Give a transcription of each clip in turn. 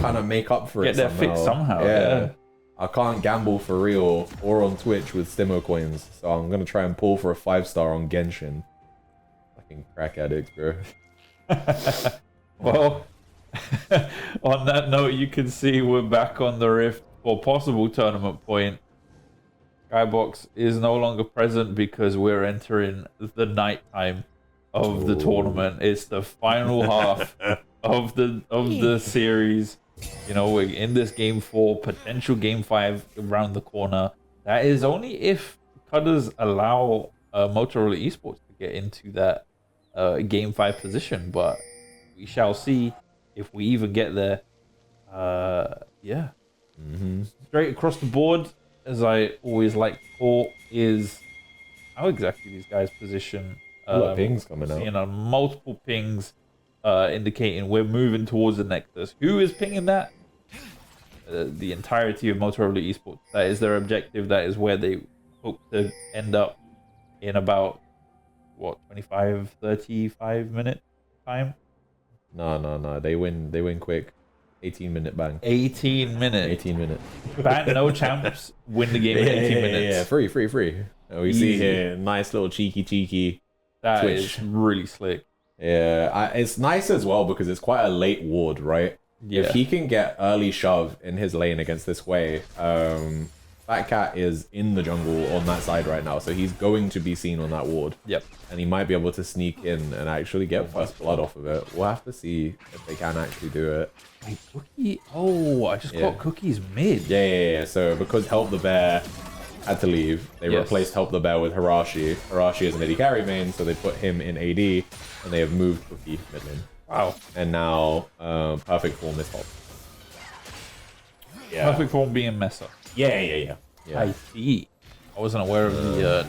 kind of make up for Get it their somehow. fix somehow. Yeah. I can't gamble for real or on Twitch with Stimo coins, so I'm gonna try and pull for a 5-star on Genshin. Fucking crack addicts, bro. Well, on that note, you can see we're back on the Rift for possible tournament point. Skybox is no longer present because we're entering the nighttime of the tournament. It's the final half of the series. You know, we're in this game 4, potential game 5 around the corner. That is only if Cudders allow Motorola eSports to get into that game 5 position, but we shall see if we even get there. Yeah. Straight across the board, as I always like to call, is how exactly these guys position. A lot of pings coming out. You know, multiple pings indicating we're moving towards the Nexus. Who is pinging that? The entirety of Motorola eSports. That is their objective. That is where they hope to end up in about, what, 25, 35 minute time? No. They win quick. 18-minute bang. 18 minutes. 18 minutes. Ban no champs, win the game in 18 minutes. Yeah, free. We see here, nice little cheeky. That Twitch. is really slick. Yeah, it's nice as well because it's quite a late ward, right? Yeah. If he can get early shove in his lane against this way, Fat Cat is in the jungle on that side right now, so he's going to be seen on that ward. Yep. And he might be able to sneak in and actually get first blood off of it. We'll have to see if they can actually do it. Wait, Cookie? Oh, I just got Cookie's mid. Yeah. So because Help the Bear had to leave, they replaced Help the Bear with Hirashi. Hirashi is an AD carry main, so they put him in AD, and they have moved Cookie mid lane. Wow. And now Perfect Form is top. Yeah. Perfect form being Mesa. Yeah. I see. I wasn't aware of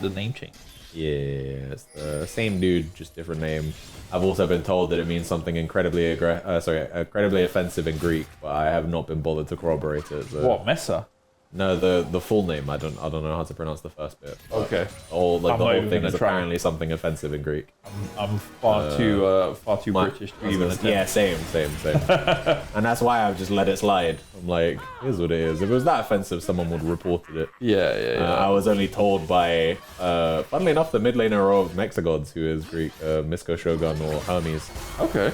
the name change. Yeah, it's the same dude, just different name. I've also been told that it means something incredibly incredibly offensive in Greek, but I have not been bothered to corroborate it. So. What, Mesa? No, the full name. I don't know how to pronounce the first bit. Okay. The whole thing is apparently something offensive in Greek. I'm far too British to even attempt. Yeah, same. And that's why I've just let it slide. I'm like, here's what it is. If it was that offensive, someone would have reported it. Yeah. I was only told by, funnily enough, the mid laner of Mexagods, who is Greek, Misko Shogun or Hermes. Okay.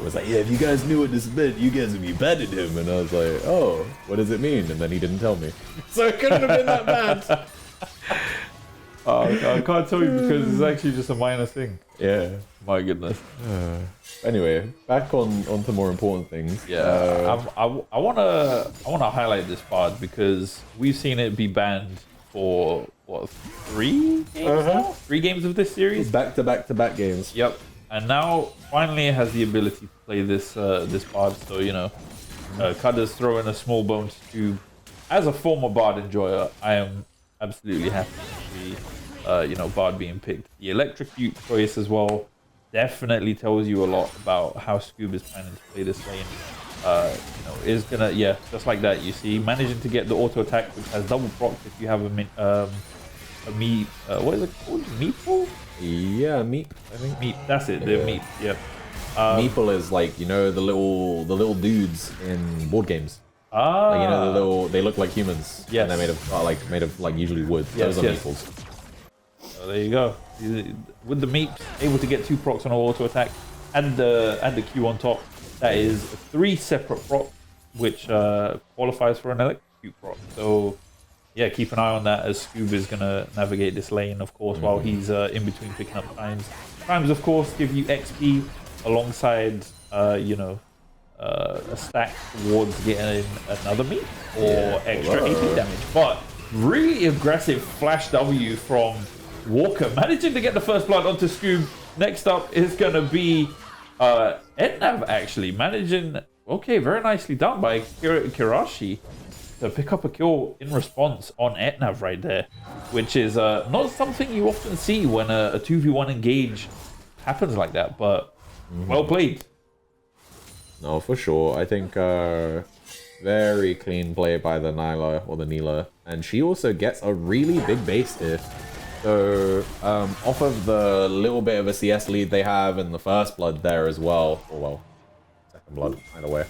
Was like, yeah, if you guys knew what this meant, you guys would be bad at him. And I was like, oh, what does it mean? And then he didn't tell me. So it couldn't have been that bad. I can't tell you because it's actually just a minor thing. Yeah. My goodness. Anyway, back onto more important things. Yeah. I wanna highlight this part because we've seen it be banned for what, 3 games now? 3 games of this series. Back to back games. Yep. And now finally it has the ability to play this bard. So you know, Cudders throw in a small bonus to. As a former Bard enjoyer, I am absolutely happy to see, Bard being picked. The electrocute choice as well definitely tells you a lot about how Scoob is planning to play this lane. Is gonna, just like that. You see, managing to get the auto attack, which has double proc if you have a meat. What is it called? Meeple? Yeah, meat. I think Meat. That's it. The meat. Yeah. Meeple is like the little dudes in board games. Ah. They look like humans. Yes. And they're made of usually wood. Yes, Those are yes. meeples. So there you go. With the meat, able to get 2 procs on an auto attack, and the Q on top. That is 3 separate procs, which qualifies for an electrocute proc. So yeah, keep an eye on that as Scoob is gonna navigate this lane, of course, while he's in between picking up times. Times, of course, give you XP alongside a stack towards getting another meat or extra AP damage. But really aggressive flash W from Walker, managing to get the first blood onto Scoob. Next up is going to be Etnav, actually managing. Okay, very nicely done by Kirashi to pick up a kill in response on Etnav right there, which is not something you often see when a 2v1 engage happens like that, but well played. No, for sure. I think very clean play by the Nila, and she also gets a really big base here. So off of the little bit of a CS lead they have in the first blood there as well, second blood, either way.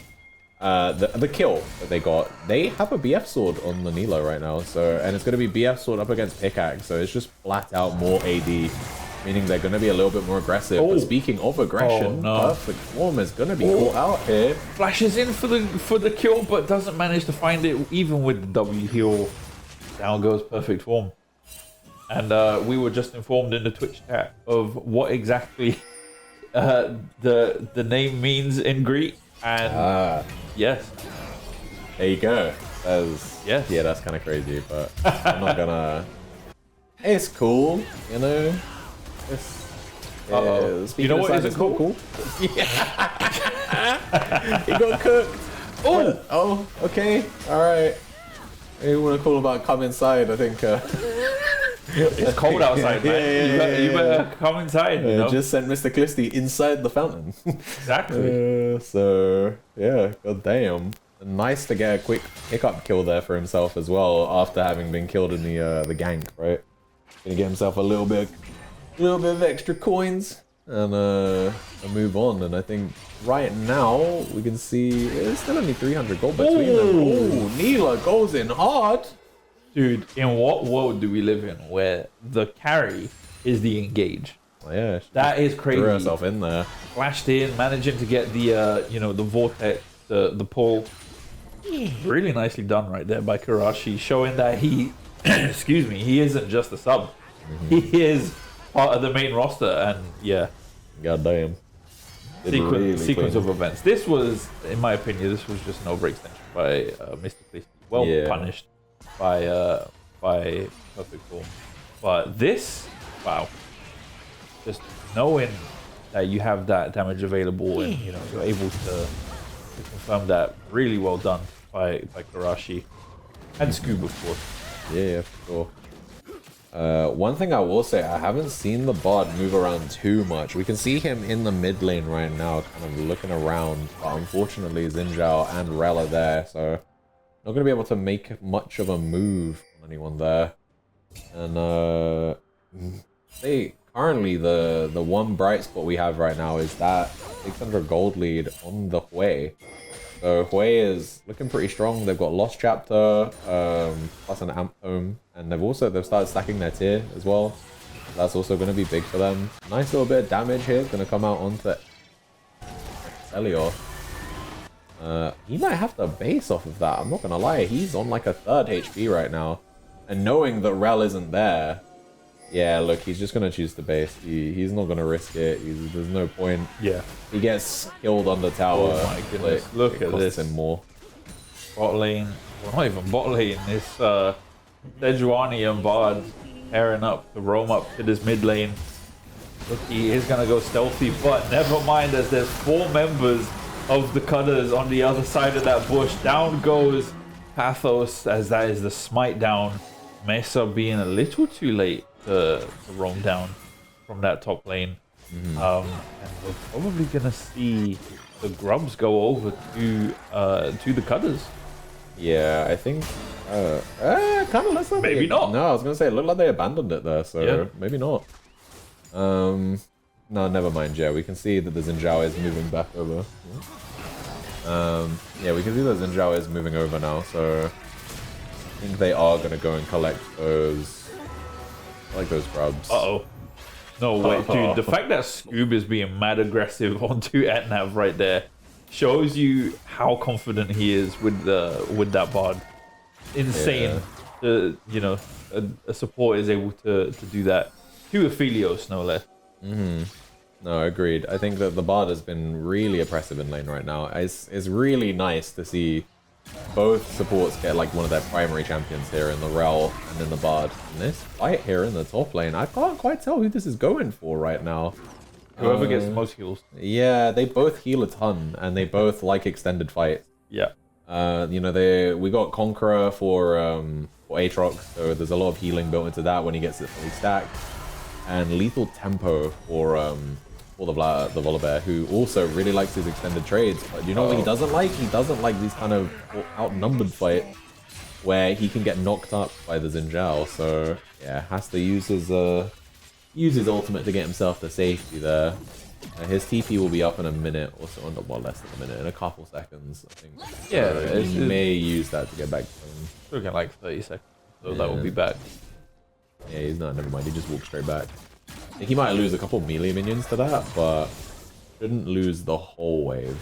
the kill that they got. They have a BF sword on the Nilo right now, so and it's going to be BF sword up against pickaxe, so it's just flat out more AD, meaning they're going to be a little bit more aggressive. But speaking of aggression, Perfect Form is going to be caught out here. Flashes in for the kill, but doesn't manage to find it even with the W heal. Down goes Perfect Form. And we were just informed in the Twitch chat of what exactly the name means in Greek. And yes, there you go. Yes. Yeah, that's kind of crazy, but I'm not gonna. It's cool, you know. You know what isn't cool? Yeah. He got cooked. Oh, okay, all right. You want to call about come inside? I think. It's cold outside, man. You better come inside. You know? Just sent Mr. Clisty inside the fountain. Exactly. So yeah, god damn. Nice to get a quick pickup kill there for himself as well after having been killed in the gank, right? Gonna get himself a little bit of extra coins and move on. And I think right now we can see there's still only 300 gold between them. Oh, Nila goes in hard. Dude, in what world do we live in where the carry is the engage? Oh, yeah, that is crazy. Threw herself in there. Flashed in, managing to get the the vortex, the pull. Really nicely done right there by Karashi, showing that he, excuse me, he isn't just a sub. He is part of the main roster, and yeah. God damn. Sequence of events. This was, in my opinion, this was just an overextension by Mr. Clisty. Well punished by Perfect Form. But this, wow. Just knowing that you have that damage available and you're able to confirm that, really well done by Karashi. And Scoob, of course. Yeah, for sure. One thing I will say, I haven't seen the bot move around too much. We can see him in the mid lane right now, kind of looking around. But unfortunately, Xin Zhao and Rel are there, so not going to be able to make much of a move on anyone there. And currently the one bright spot we have right now is that 600 gold lead on the Hui. So Hui is looking pretty strong. They've got Lost Chapter, plus an Amp Home, and they've started stacking their tier as well. That's also going to be big for them. Nice little bit of damage here, going to come out onto Elior. He might have to base off of that. I'm not going to lie, he's on like a 3rd HP right now. And knowing that Rel isn't there, yeah, look, he's just going to choose to base. He's not going to risk it. There's no point. Yeah. He gets killed on the tower. Oh my goodness. Like, look at this. Him more. Bot lane. Well, not even bot lane. This Sejuani and Bard pairing up to roam up to this mid lane. Look, he is going to go stealthy, but never mind, as there's 4 members of the Cudders on the other side of that bush. Down goes Pathos, as that is the smite down. Mesa being a little too late to roam down from that top lane. And we're probably gonna see the Grubs go over to the Cudders. Yeah, I think kind of looks like maybe not. No, I was gonna say it looked like they abandoned it there, so maybe not. No, never mind. Yeah, we can see that the Xin Zhao is moving back over. Yeah, we can see that Xin Zhao is moving over now, so I think they are gonna go and collect those. I like those Grubs. Uh-oh. No way, dude. The fact that Scoob is being mad aggressive onto Etnav right there shows you how confident he is with that Bard. Insane. Yeah. A support is able to do that. To Aphelios, no less. No, agreed. I think that the Bard has been really oppressive in lane right now. It's really nice to see both supports get like one of their primary champions here in the Rel and in the Bard. And this fight here in the top lane, I can't quite tell who this is going for right now. Whoever gets the most heals. Yeah, they both heal a ton, and they both like extended fights. Yeah. We got Conqueror for Aatrox, so there's a lot of healing built into that when he gets it fully stacked. And Lethal Tempo for the Volibear, who also really likes his extended trades. But you know what he doesn't like? He doesn't like these kind of outnumbered fights where he can get knocked up by the Xin Zhao. So yeah, has to use his ultimate to get himself to safety there. His TP will be up in a minute, or so, well, less than a minute, in a couple seconds, I think. Yeah, so he may use that to get back to him. Still get like 30 seconds, so that will be back. Yeah, he's not. Never mind. He just walked straight back. I think he might lose a couple melee minions to that, but shouldn't lose the whole wave.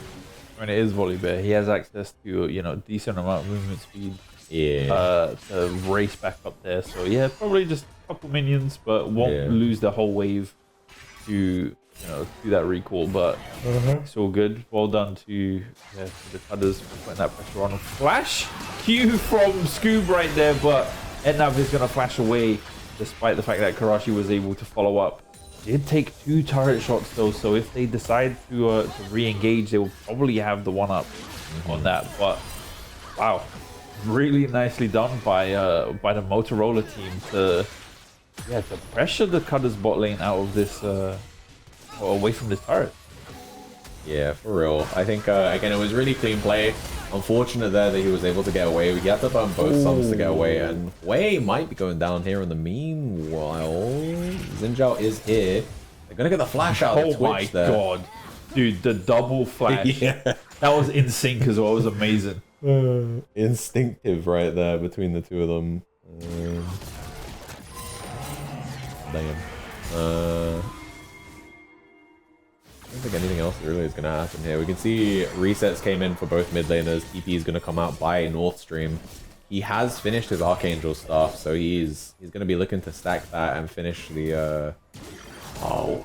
When it is Volibear, he has access to, you know, decent amount of movement speed. Yeah. To race back up there. So yeah, probably just a couple minions, but won't lose the whole wave to, you know, do that recall. But it's all good. Well done to the Cudders for putting that pressure on. Flash Q from Scoob right there, but Etnav is gonna flash away, despite the fact that Karashi was able to follow up. Did take 2 turret shots though, so if they decide to re-engage, they will probably have the 1-up on that. But wow, really nicely done by the Motorola team to pressure the Cudders bot lane out of this away from this turret. Yeah, for real. I think again it was really clean play. Unfortunate there that he was able to get away. He had to burn both suns to get away, and Wei might be going down here in the meanwhile. Xin Zhao is here. They're gonna get the flash out of Twitch there. Oh my god. Dude, the double flash. That was in sync as well. It was amazing. Instinctive right there between the two of them. Damn. I don't think anything else really is going to happen here. We can see resets came in for both mid laners. TP is going to come out by North Stream. He has finished his Archangel stuff, so he's going to be looking to stack that and finish the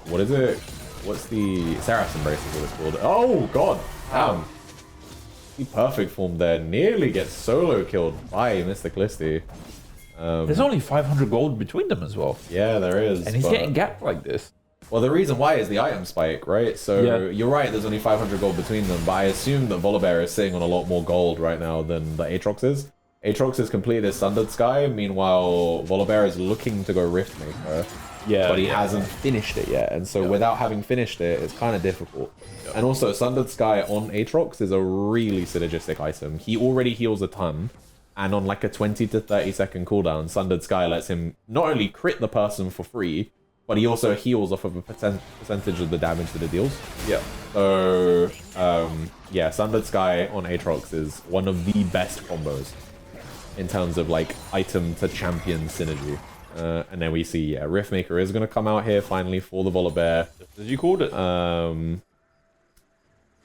what is it? What's the Seraph's Embrace is what it's called. Oh god, damn. He perfect form there. Nearly gets solo killed by Mr. Clisty. There's only 500 gold between them as well. Yeah, there is. And he's getting gapped like this. Well, the reason why is the item spike, right? So you're right, there's only 500 gold between them, but I assume that Volibear is sitting on a lot more gold right now than the Aatrox is. Aatrox has completed his Sundered Sky, meanwhile Volibear is looking to go Riftmaker, but he hasn't finished it yet, and so without having finished it, it's kind of difficult. And also, Sundered Sky on Aatrox is a really synergistic item. He already heals a ton, and on like a 20 to 30 second cooldown, Sundered Sky lets him not only crit the person for free, but he also heals off of a percentage of the damage that it deals. Yeah. So, yeah, Sundered Sky on Aatrox is one of the best combos in terms of, like, item to champion synergy. And then we see, Riftmaker is going to come out here finally for the Volibear. As you called it.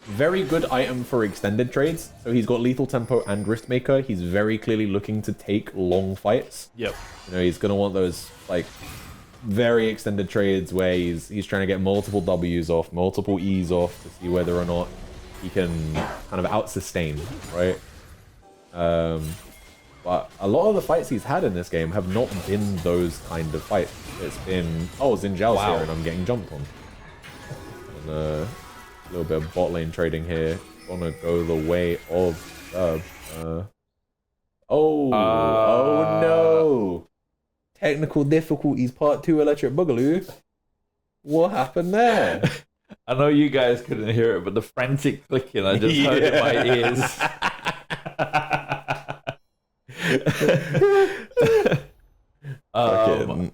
Very good item for extended trades. So he's got Lethal Tempo and Riftmaker. He's very clearly looking to take long fights. Yep. You know, he's going to want those, like, very extended trades where he's trying to get multiple W's off, multiple E's off to see whether or not he can kind of out-sustain, right? But a lot of the fights he's had in this game have not been those kind of fights. It's been, oh, Xin Zhao's here and I'm getting jumped on. And a little bit of bot lane trading here. Gonna go the way of oh no! Technical difficulties part 2 Electric Boogaloo. What happened there? I know you guys couldn't hear it, but the frantic clicking I just heard in my ears.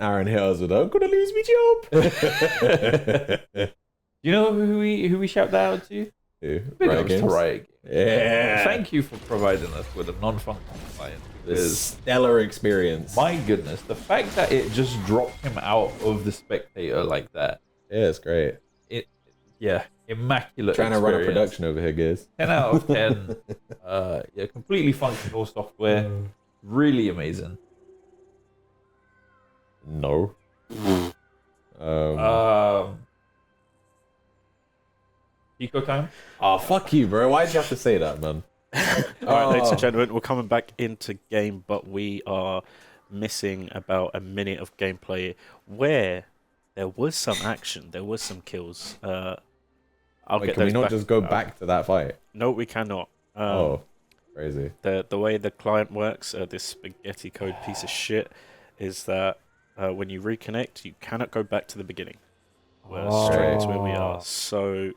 Aaron Hills with I'm gonna lose my job. You know who we shout that out to? Who? Riot Games. Yeah. Thank you for providing us with a non-functional client. This stellar experience. My goodness, the fact that it just dropped him out of the spectator like that. Yeah, it's great. Immaculate. Trying to run a production over here, guys. 10 out of 10. Completely functional software. Really amazing. No. Eco time? Oh, fuck you, bro. Why'd you have to say that, man? Alright, ladies and gentlemen, we're coming back into game, but we are missing about a minute of gameplay where there was some action, there was some kills. Can we not just go back to that fight? No, we cannot. Crazy. The way the client works, this spaghetti code piece of shit, is that when you reconnect, you cannot go back to the beginning. We're straight to where we are. So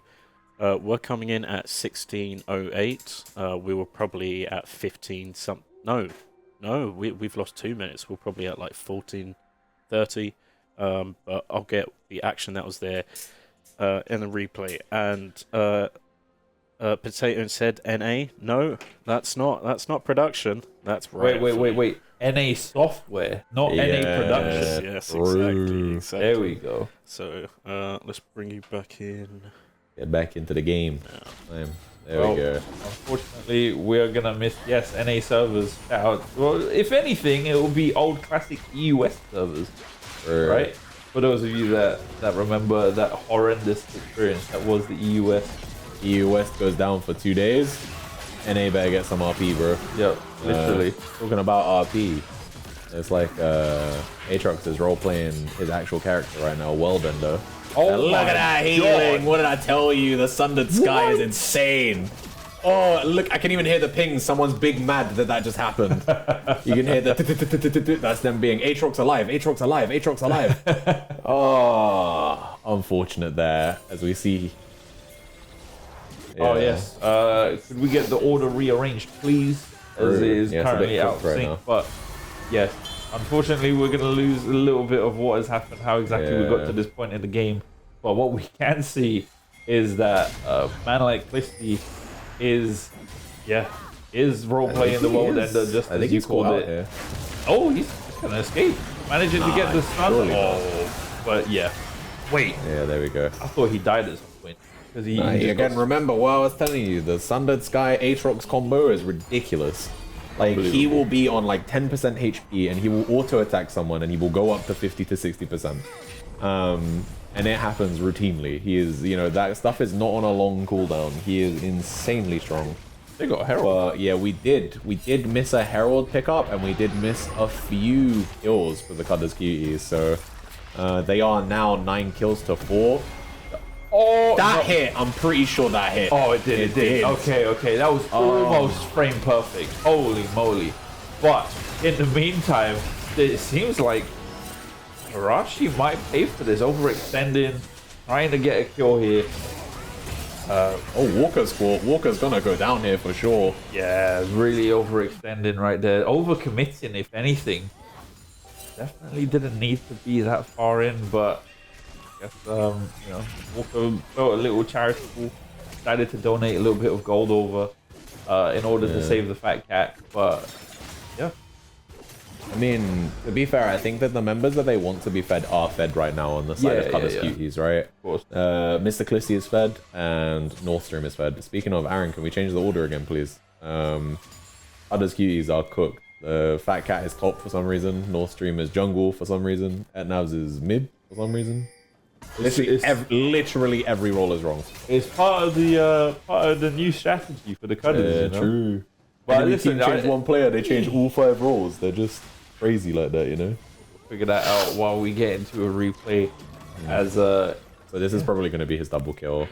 we're coming in at 16:08. We were probably at 15 some. No, we've lost 2 minutes. We're probably at like 14:30. But I'll get the action that was there. in the replay, and Potato said NA. No, that's not production. That's right. Wait. NA software, not NA production. Yes, True. exactly. There we go. So let's bring you back in. Get back into the game. There Well, we go. Unfortunately, we're gonna miss NA servers out. Well, if anything, it will be old classic EUS servers, right? For those of you that remember that horrendous experience that was the EUS. EUS goes down for 2 days. NA better get some RP, bro. Yep, literally. Talking about RP, it's like Aatrox is role-playing his actual character right now, Wellbender. Oh, Look at that healing! What did I tell you? The Sundered Sky is insane. Oh, look, I can even hear the ping. Someone's big mad that just happened. You can hear the that's them being Aatrox alive, Aatrox alive, Aatrox alive. Oh, unfortunate there, as we see. Oh yes. Could we get the order rearranged, please? As it is currently out of sync. But yes, unfortunately, we're gonna lose a little bit of what has happened. How exactly we got to this point in the game. But what we can see is that man like Clisty is role playing the World Ender, just as you called it. Here. Oh, he's just gonna escape, managing to get the stun. Oh, but yeah. Wait. Yeah, there we go. I thought he died at some point. He again, remember what I was telling you, the Sundered Sky Aatrox combo is ridiculous. Like, he will be on like 10% HP and he will auto-attack someone and he will go up to 50 to 60%. And it happens routinely. He is, that stuff is not on a long cooldown. He is insanely strong. They got a Herald. Yeah, we did miss a Herald pickup and we did miss a few kills for the Cudders Cuties. So they are now 9 kills to 4. Oh, that hit! I'm pretty sure that hit. Oh, it did. Okay. That was almost frame perfect. Holy moly! But in the meantime, it seems like Arashi might pay for this, overextending, trying to get a kill here. Walker's fault. Walker's gonna go down here for sure. Yeah, really overextending right there. Overcommitting, if anything. Definitely didn't need to be that far in, but. Walker felt a little charitable, decided to donate a little bit of gold over in order to save the fat cat, but yeah. I mean, to be fair, I think that the members that they want to be fed are fed right now on the side of Cudders Cuties, right? Of course. Mr. Clisty is fed and Northstream is fed. Speaking of Aaron, can we change the order again, please? Cudders Cuties are cooked. The fat cat is top for some reason. Northstream is jungle for some reason. Etnavs is mid for some reason. Literally every role is wrong. It's part of the new strategy for the Cudders. True. But listen, they change one player, they change all 5 roles. They're just crazy like that, Figure that out while we get into a replay. So this is probably going to be his double kill.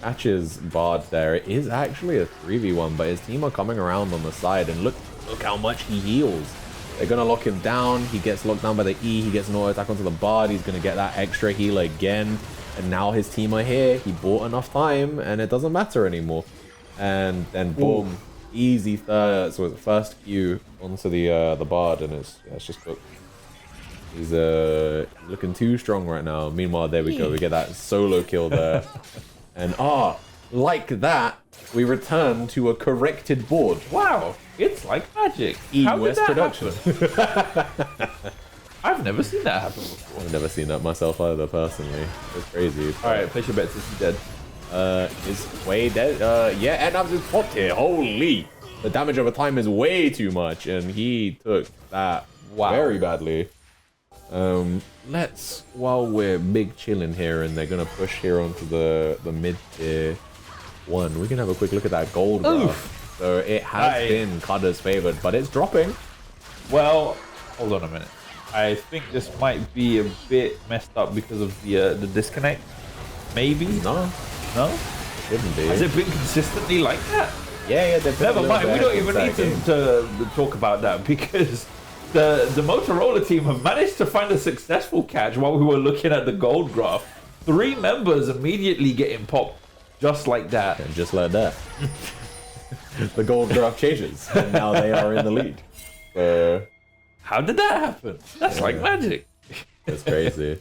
Catches Bard there. It is actually a 3v1, but his team are coming around on the side, and look how much he heals. They're going to lock him down. He gets locked down by the E. He gets an auto attack onto the Bard. He's going to get that extra heal again. And now his team are here. He bought enough time, and it doesn't matter anymore. And then boom, easy first Q onto the Bard, and it's just cooked. He's looking too strong right now. Meanwhile, there we go. We get that solo kill there. And like that, we return to a corrected board. Wow, it's like magic. EUS production. I've never seen that happen before. I've never seen that myself either, personally. It's crazy. Alright, place your bets. Is he dead? Is way dead? Yeah, Etnavs is popped here. Holy! The damage over time is way too much, and he took that very badly. While we're big chilling here, and they're gonna push here onto the mid tier 1, we can have a quick look at that gold graph. So it has been Cudders favored, but it's dropping. Well, hold on a minute. I think this might be a bit messed up because of the disconnect. Maybe? No? It shouldn't be. Has it been consistently like that? Yeah. Never mind. We don't even need to talk about that, because the Motorola team have managed to find a successful catch while we were looking at the gold graph. 3 members immediately getting popped just like that. And just like that. The gold graph changes, and now they are in the lead. How did that happen? That's like magic. That's crazy.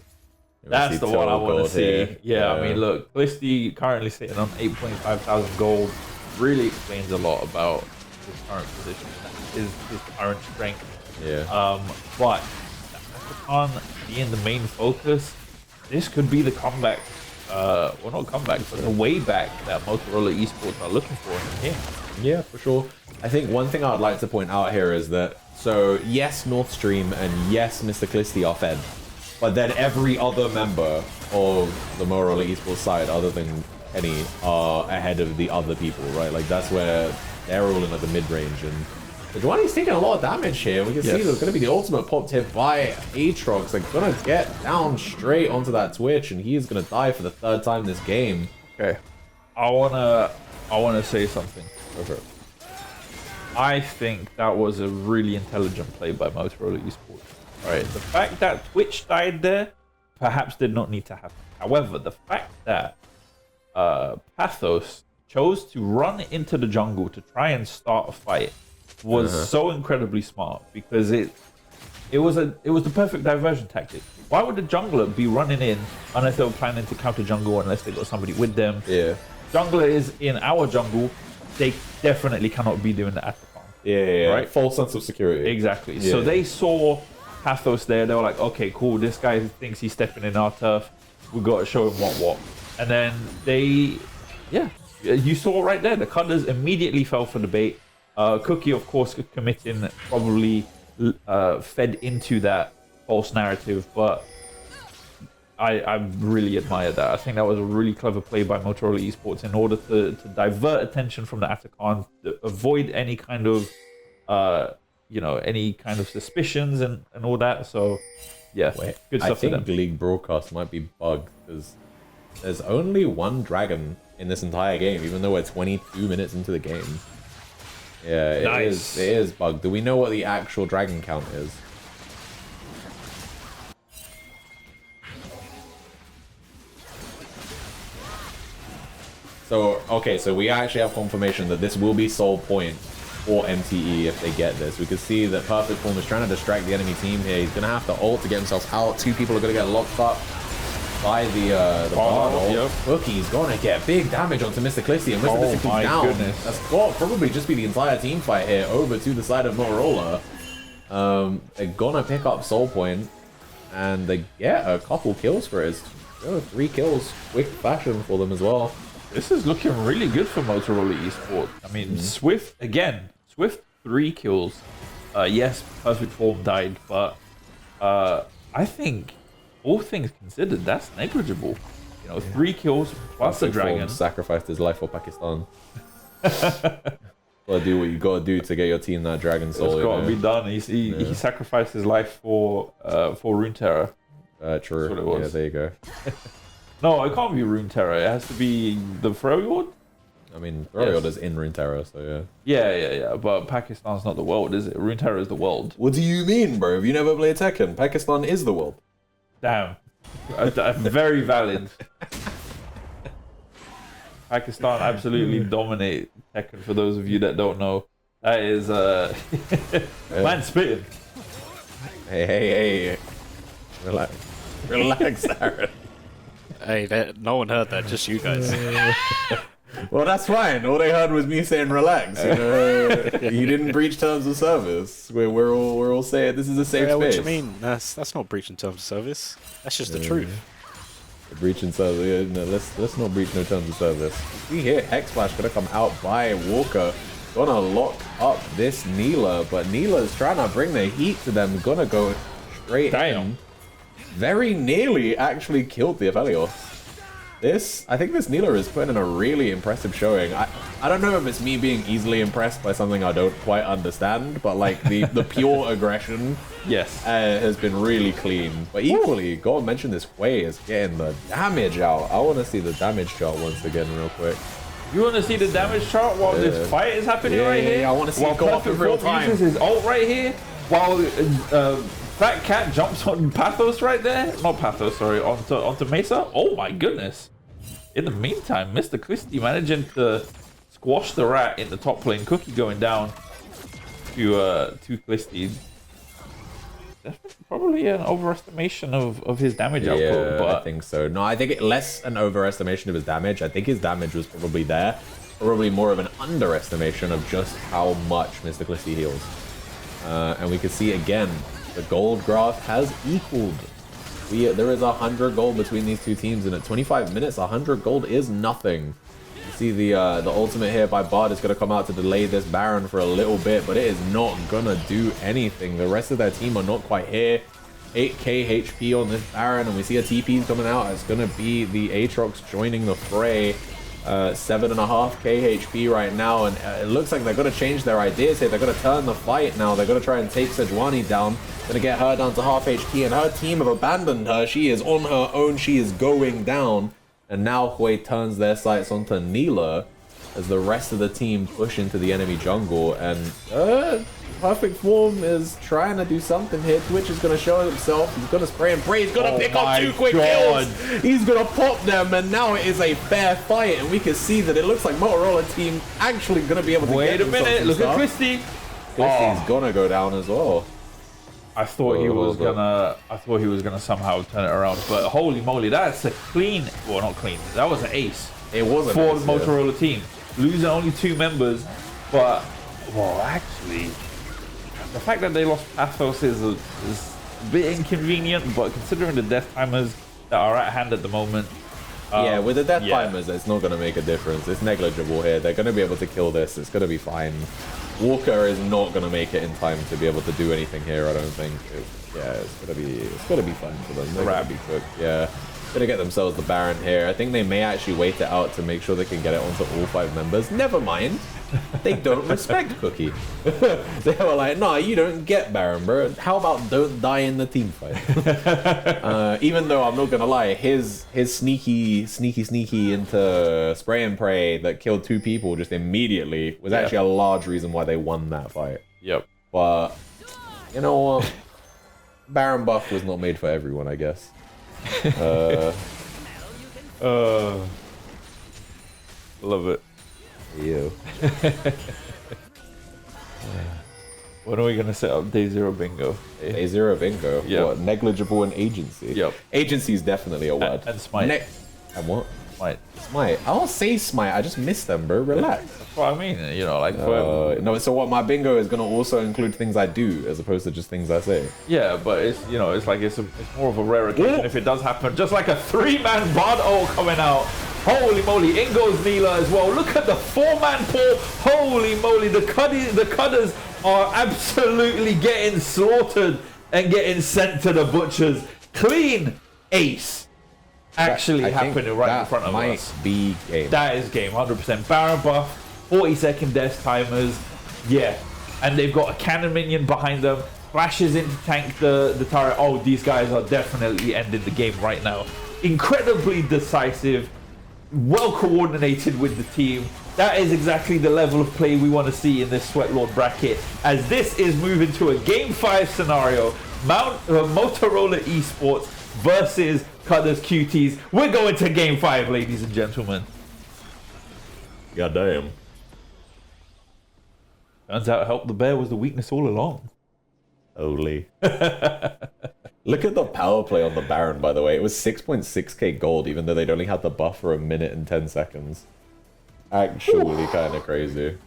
That's the one I want to see. Here. Yeah, I mean, look, Clisty currently sitting on 8.5 thousand gold. Really explains a lot about his current position, his current strength. Yeah. But on being the main focus, this could be the comeback. Well, not comeback, but the way back that Motorola eSports are looking for in the game. Yeah, for sure. I think one thing I would like to point out here is that, so yes, North Stream and yes, Mr. Clisty are fed, but then every other member of the Motorola eSports side, other than Kenny, are ahead of the other people, right? Like, that's where they're all in like the mid-range, and Sejuani's taking a lot of damage here. We can see there's going to be the ultimate popped hit by Aatrox. They're going to get down straight onto that Twitch, and he is going to die for the 3rd time this game. Okay, I wanna say something. Okay. I think that was a really intelligent play by Motorola eSports. Right, the fact that Twitch died there perhaps did not need to happen. However, the fact that Pathos chose to run into the jungle to try and start a fight was so incredibly smart, because it was the perfect diversion tactic. Why would the jungler be running in unless they were planning to counter jungle, unless they got somebody with them? Yeah. Jungler is in our jungle. They definitely cannot be doing the Atacon. Yeah. Right? False sense of security. Exactly. Yeah. So they saw Pathos there. They were like, okay, cool. This guy thinks he's stepping in our turf. We got to show him what. And then you saw right there, the Cudders immediately fell for the bait. Cookie, of course, committing, probably fed into that false narrative, but I really admire that. I think that was a really clever play by Motorola eSports in order to divert attention from the Atacon, to avoid any kind of any kind of suspicions and all that. So yeah, good stuff. I think League Broadcast might be bugged because there's only one dragon in this entire game, even though we're 22 minutes into the game. Yeah, it is bugged. Do we know what the actual dragon count is? So, okay, so we actually have confirmation that this will be sole point for MTE if they get this. We can see that Perfect Form is trying to distract the enemy team here. He's going to have to ult to get himself out. 2 people are going to get locked up by the Bard. Yep. Cookie's going to get big damage onto Mr. Clisty, and Mr. Clisty comes down. Goodness. That's got probably just be the entire team fight here over to the side of Motorola. They're going to pick up Soul Point, and they get a couple kills for it. 3 kills, quick fashion for them as well. This is looking really good for Motorola eSports. I mean, Swift 3 kills. Yes, Perfect Form died, but I think all things considered, that's negligible. 3 kills plus the dragon. Form sacrificed his life for Pakistan. Gotta do what you gotta do to get your team that dragon soul. It's gotta be done. He sacrificed his life for Runeterra. True. That's what it was. Yeah, there you go. No, it can't be Runeterra. It has to be the Freljord. I mean, Freljord is in Runeterra, so yeah. Yeah. But Pakistan's not the world, is it? Runeterra is the world. What do you mean, bro? Have you never played Tekken? Pakistan is the world. Damn. Very valid. Pakistan absolutely dominate Tekken, for those of you that don't know. That is man spitting. Hey. Relax, Aaron. Hey, no one heard that, just you guys. Well, that's fine. All they heard was me saying relax. You didn't breach terms of service. We're all saying this is a safe space. What do you mean? That's not breaching terms of service. That's just the truth. Breaching service. Yeah, no, let's not breach no terms of service. We hear Hex Splash gonna come out by Walker. Gonna lock up this Neela, but Neela's trying to bring the heat to them. Gonna go straight in. Very nearly actually killed the Aphelios. I think this Neela is putting in a really impressive showing. I don't know if it's me being easily impressed by something I don't quite understand, but like the pure aggression has been really clean. But equally, gotta mention this Way is getting the damage out. I want to see the damage chart once again real quick. You want to see the damage chart while this fight is happening right here? Yeah, I want to see it go up in real time. Uses his ult right here while Fat Cat jumps on Pathos right there. Not Pathos, sorry, onto Mesa. Oh my goodness. In the meantime, Mr. Clisty managing to squash the rat in the top lane. Cookie going down to Clisty. probably an overestimation of his damage output. But I think so. No, I think less an overestimation of his damage. I think his damage was probably there. Probably more of an underestimation of just how much Mysticlessy heals. And we can see again, the gold graph has equaled. There is 100 gold between these two teams, and at 25 minutes, 100 gold is nothing. You see the ultimate here by Bard is going to come out to delay this Baron for a little bit, but it is not going to do anything. The rest of their team are not quite here. 8k HP on this Baron, and we see a TP coming out. It's going to be the Aatrox joining the fray. 7.5k HP right now, and it looks like they're going to change their ideas here. They're going to turn the fight now. They're going to try and take Sejuani down. Going to get her down to half HP, and her team have abandoned her. She is on her own. She is going down. And now Hui turns their sights onto Neela as the rest of the team push into the enemy jungle. And Perfect Form is trying to do something here. Twitch is going to show himself. He's going to spray and pray. He's going to pick up 2 quick kills. He's going to pop them, and now it is a fair fight. And we can see that it looks like Motorola team actually going to be able to Wait a minute. Look at Christy. Christy's going to go down as well. I thought he was gonna somehow turn it around, but holy moly, that's a clean. Well, not clean. That was an ace. It was an for ace, the Motorola team, losing only 2 members, but well, actually, the fact that they lost Pathos is a bit inconvenient. But considering the death timers that are at hand at the moment, yeah, with the death timers, it's not going to make a difference. It's negligible here. They're going to be able to kill this. It's going to be fine. Walker is not going to make it in time to be able to do anything here, I don't think. It's going to be fine for them. They're going to be good. Yeah. Going to get themselves the Baron here. I think they may actually wait it out to make sure they can get it onto all 5 members. Never mind. They don't respect Cookie. They were like, nah, you don't get Baron, bro. How about don't die in the team fight? Even though I'm not gonna lie, his sneaky into spray and pray that killed 2 people just immediately was actually a large reason why they won that fight. Yep. But you know what? Baron buff was not made for everyone, I guess. Love it. You. When are we gonna set up Day 0 bingo? Day 0 bingo? Yep. What, negligible in agency? Yep. Agency is definitely a word. And smite. And what? Smite. Smite. I'll say smite. I just miss them, bro. Relax. That's what I mean. You know, like. No, so what? My bingo is gonna also include things I do as opposed to just things I say. Yeah, but it's it's more of a rare occasion if it does happen. Just like a 3-man Bard ult coming out. Holy moly! In goes Neela as well. Look at the 4-man pull. Holy moly! The Cudders are absolutely getting slaughtered and getting sent to the butchers. Clean ace. Actually happening right in front of us. Might be game. That is game, 100%. Baron buff, 40-second death timers, yeah. And they've got a cannon minion behind them. Flashes in to tank the turret. Oh, these guys are definitely ending the game right now. Incredibly decisive, well coordinated with the team. That is exactly the level of play we want to see in this Sweatlord bracket, as this is moving to a Game 5 scenario. Motorola eSports versus Cudders Cuties. We're going to Game 5, ladies and gentlemen. Goddamn. Turns out Help the Bear was the weakness all along. Holy. Look at the power play on the Baron, by the way. It was 6.6k gold, even though they'd only had the buff for 1 minute and 10 seconds. Actually kind of crazy.